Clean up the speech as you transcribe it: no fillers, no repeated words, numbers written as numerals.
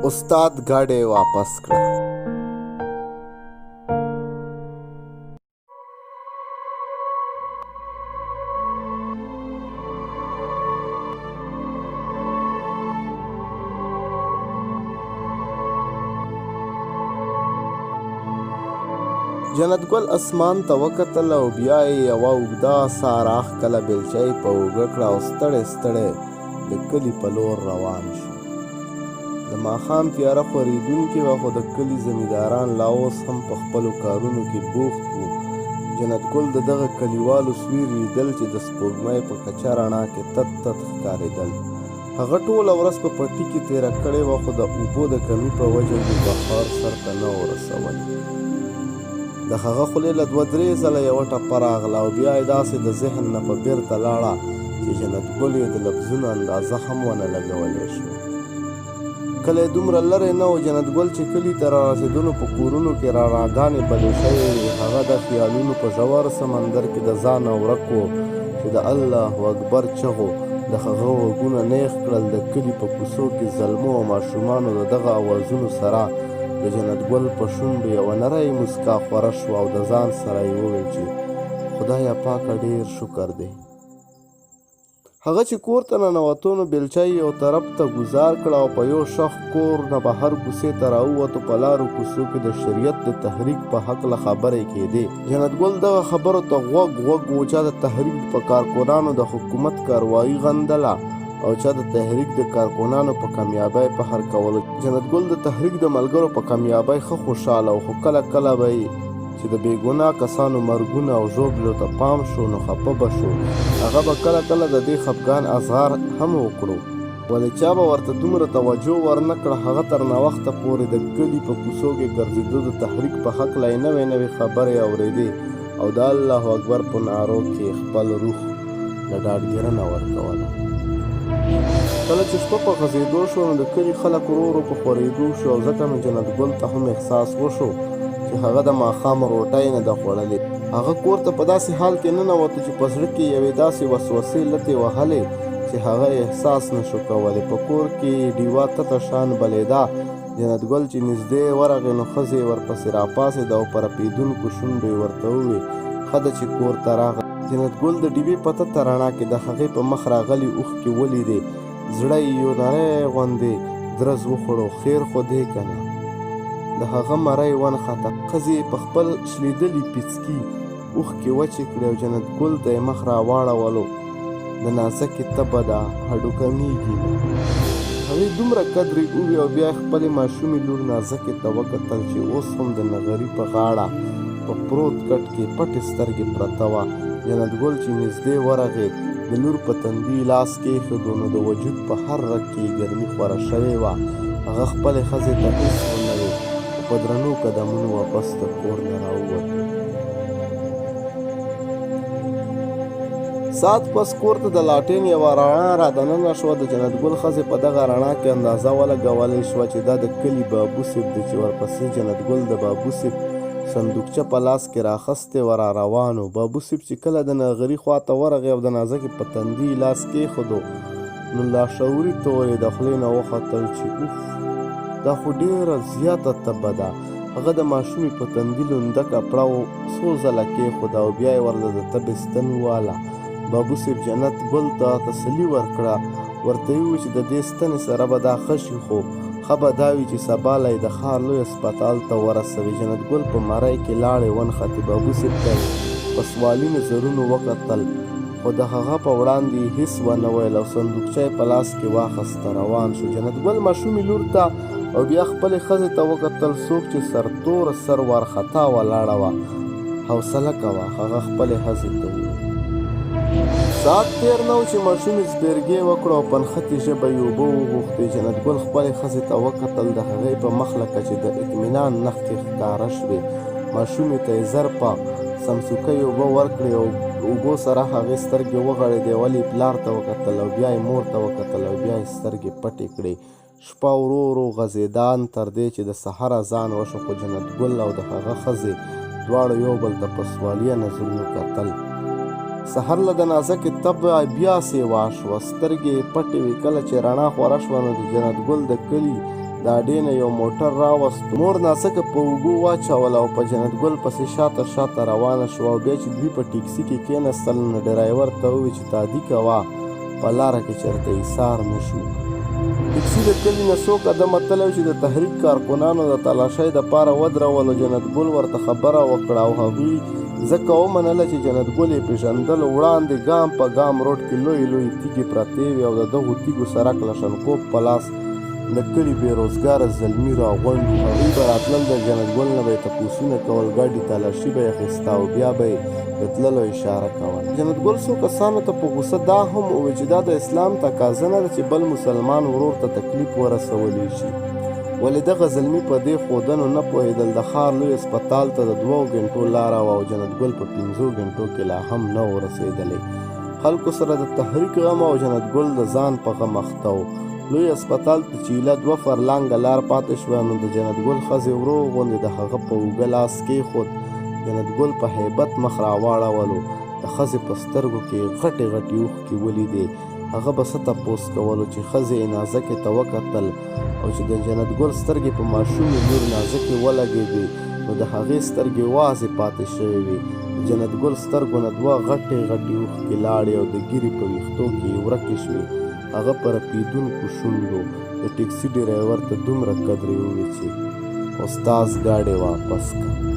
استاد ګاډی واپس کړه. جنت ګل اسمان ته وکتل او بیا یې یوه اوږده ساه راښکله بیلچه یې په اوږه کړه او ستړی ستړی د کلي په لور روان شو. د ماښام تیاره خورېدونکې وه خو د کلي زمینداران لا اوس هم په خپلو کارونو کې بوخت وو. جنت ګل د دغه کلیوالو سویري لیدل چې د سپوږمۍ په کچه رڼا کې تت تت ښکارېدل. هغه ټوله ورځ په پټي کې تېره کړې وه خو د اوبو د کمي په وجه یې بهار سر ته نه و رسولی. د هغه خولې له 2-3 ځله یوه ټپه راغله او بیا یې داسې د ذهن نه په بیرته لاړه چې جنت ګل یې د لفظونو اندازه هم ونه لګولی شوه. کلی دومره لرې نه و. جنت ګل چې کلي ته را رسېدلو په کورونو کې رڼاګانې بلې شوې وې. هغه د خیالونو په ژور سمندر کې د ځانه ورک و چې د الله اکبر چغو د هغه غوږونه نیغ کړل. د کلي په کوڅو کې زلمو او ماشومانو د دغه اوازونو سره د جنت ګل په شونډو یوه نری مسکا خوره شوه او د ځان سره یې وویل چې خدایه پاکه ډېر شکر دی. هغه چې کور ته ننوتو نو بیلچه یې یو طرف ته ګوزار کړه او په یو شخ کور نه بهر کوڅې ته راووتو. په لارو کوڅو کې د شریعت د تحریک په هکله خبرې کېدې. جنت ګل دغه خبرو ته غوږ و چا د تحریک په کارکنانو د حکومت کاروایي غندله او چا د تحریک د کارکنانو په کامیابۍ فخر کولو. جنت ګل د تحریک د ملګرو په کامیابۍ ښه خوشحاله و، خو کله کله به یې چې د بېګناه کسانو مرګونو او ژوبلو ته پام شو نو خفه به شو. هغه به کله کله د دې خفګان اظهار هم وکړو، ولې چا به ورته دومره توجه ورنه کړه. هغه تر ناوخته پورې د کلي په کوڅو کې ګرځېدو، د تحریک په هکله یې نوې نوې خبرې اورېدې او د الله اکبر په نارو کې خپل روح له ډاډګیرنه ورکوله. کله چې شپه په غځېدو شو نو د کلي خلک ورو ورو په خورېدو شو او ځکه نو جنت ګل ته هم احساس وشو چې هغه د ماښام روټۍ نه ده خوړلې. هغه کور ته په داسې حال کې ننوتو چې په زړه کې یوې داسې وسوسې لتې وهلې چې هغه احساس نشو کولی. په کور کې ډیوه تته شان بلېده. جنت ګل چې نږدې ورغی نو ښځې ورپسې راپاڅېده او په رپېدونکو شونډو یې ورته وویل ښه ده چې کور ته راغله. جنت ګل د ډیوې په تته رڼا کې د هغې په مخ راغلي اوښکې ولیدې. زړه یې یو نری غوندې درز وخوړو. خیر خو دی که نه؟ د هغه مری ونښته. ښځې په خپل شلېدلي پیڅکي اوښکې وچې کړې او جنت ګل ته یې مخ راواړولو. د نازکې تبه ده، هډوکه میږي. هغې دومره قدرې ووې او بیا یې خپلې ماشومې لور نازکې ته وکتل چې اوس هم د نغري په غاړه په پروت کټ کې پټې سترګې پرته وه. جنت ګل چې نږدې ورغی د لور په تندي لاس کېښودو نو د وجود په هر رګ کې ګرمي خوره شوې وه. هغه خپلې ښځې ته هېڅ ونه ویل، په درنو قدمونو واپس د کور نه راووت. ساعت پس کور ته د لاټین یوه رڼا را دننه شوه. د جنت ګل ښځې په دغه رڼا کې اندازه ولګولی شوه چې دا د کلي بابو صیب دی، چې ورپسې جنت ګل د بابو صیب صندوقچه په لاس کې راخستې وه را روان و. بابو صیب چې کله د نغري خوا ته ورغی او د نازکې په تندي لاس کېښودو نو لاشعوري طور یې د خولې نه وختل چې اوف دا خو ډېره زیاته تبه ده. هغه د ماشومې په تندي لونده کپړه څو ځله کېښوده او بیا یې ورله د تبې ستن واله. بابو صیب جنت ګل ته تسلي ورکړه، ورته یې وویل چې د دې ستنې سره به دا ښه شي، خو ښه به دا وي چې سبا له یې د ښار لوی هسپتال ته ورسوي. جنت ګل په مری کې لاړې ونښتې. بابو صیب ته په سوالي نظرونو وکتل خو د هغه په وړاندې یې هېڅ ونه ویل او صندوقچه یې په لاس کې واخیسته روان شو. جنت ګل ماشومې لور ته او بیا خپلې ښځې ته وکتل. څوک چې سرتوره سر وارخطا ولاړه وه. حوصله کوه، هغه خپلې ښځې ته وویل. ساعت تېر نه و چې ماشومې زبېرګې وکړه او په نښتې ژبه یې اوبه وغوښتې. جنت ګل خپلې ښځې ته وکتل. د هغې په مخ لکه چې د اطمینان نښتې ښکاره شوې. ماشومې ته یې زر په سمسوکۍ اوبه ورکړې او اوبو سره هغې سترګې وغړېدې. ولې یې پلار ته وکتل او بیا یې مور ته وکتل او بیا یې سترګې پټې کړې. شپه ورو ورو غځېدان تر دې چې د سحر اذان وشو، خو جنت ګل او د هغه ښځې دواړو یو بل ته په سوالیه نظرونو کتل. سحر له د نازکې تبه بیا سیوا شوه. سترګې یې پټې وې. کله چې رڼا خوره شوه نو د جنت ګل د کلي د اډې نه یو موټر راوستو. مور نازکه په اوږو واچوله او په جنت ګل پسې شاته روانه شوه او بیا چې دوی په ټیکسي کې کېنستل نو ډرایور ته وویل چې تادي کوه په لاره کې چېرته ایسار نه شو. ټیکسي د کلي نه څو قدمه تللی چې د تحریک کارکنانو د تلاشۍ دپاره ودرولو. جنت ګل ورته خبره وکړه او هغوی ځکه ومنله چې جنت ګل یې پېژندلو. وړاندې ګام په ګام روډ کې لویې تیږې پرتې وې او د دغو تیږو سره کلشنکوف په لاس د کلي بېروزګاره زلمي راغونډ وو. هغوی به راتلل، د جنت ګل نه به یې تپوسونه کول، ګاډي تلاشي به یې اخیسته او بیا به یې د تللو اشاره کوله. جنت ګل څو کسانو ته په غوسه دا هم وویل چې دا د اسلام تقاضا نه ده چې بل مسلمان ورور ته تکلیف ورسولی شي. ولې دغه زلمي په دې ښودنو نه پوهېدل. د ښار لوی اسپتال ته د 2 غنټو لاره وه او جنت ګل په 5 غنټو کې لا هم نه و رسېدلی. خلکو سره د تحریک غم او جنت ګل د ځان په غم اخته و. لوی اسپتال ته چې ایله 2 فرلانګه لار پاتې شوه نو د جنت ګل ښځې ورو غوندې د هغه په اوږه لاس کېښود. جنت ګل په هیبت مخ راواړولو. د ښځې په سترګو کې غټې اوښکې ولیدې. هغه به څه تپوس کولو چې ښځې یې نازکې ته وکتل او چې د جنت ګل سترګې په ماشومې لور نازکې ولګېدې نو د هغې سترګې وازې پاتې شوې وې. د جنت ګل سترګو نه 2 غټې اوښکې لاړې او د ګیرې په ویښتو کې یې ورکې شوې. هغه په رپېدونکو شونډو د ټیکسي ډرایور ته دومره قدرې وویل چې استاز ګاډی واپس کړه.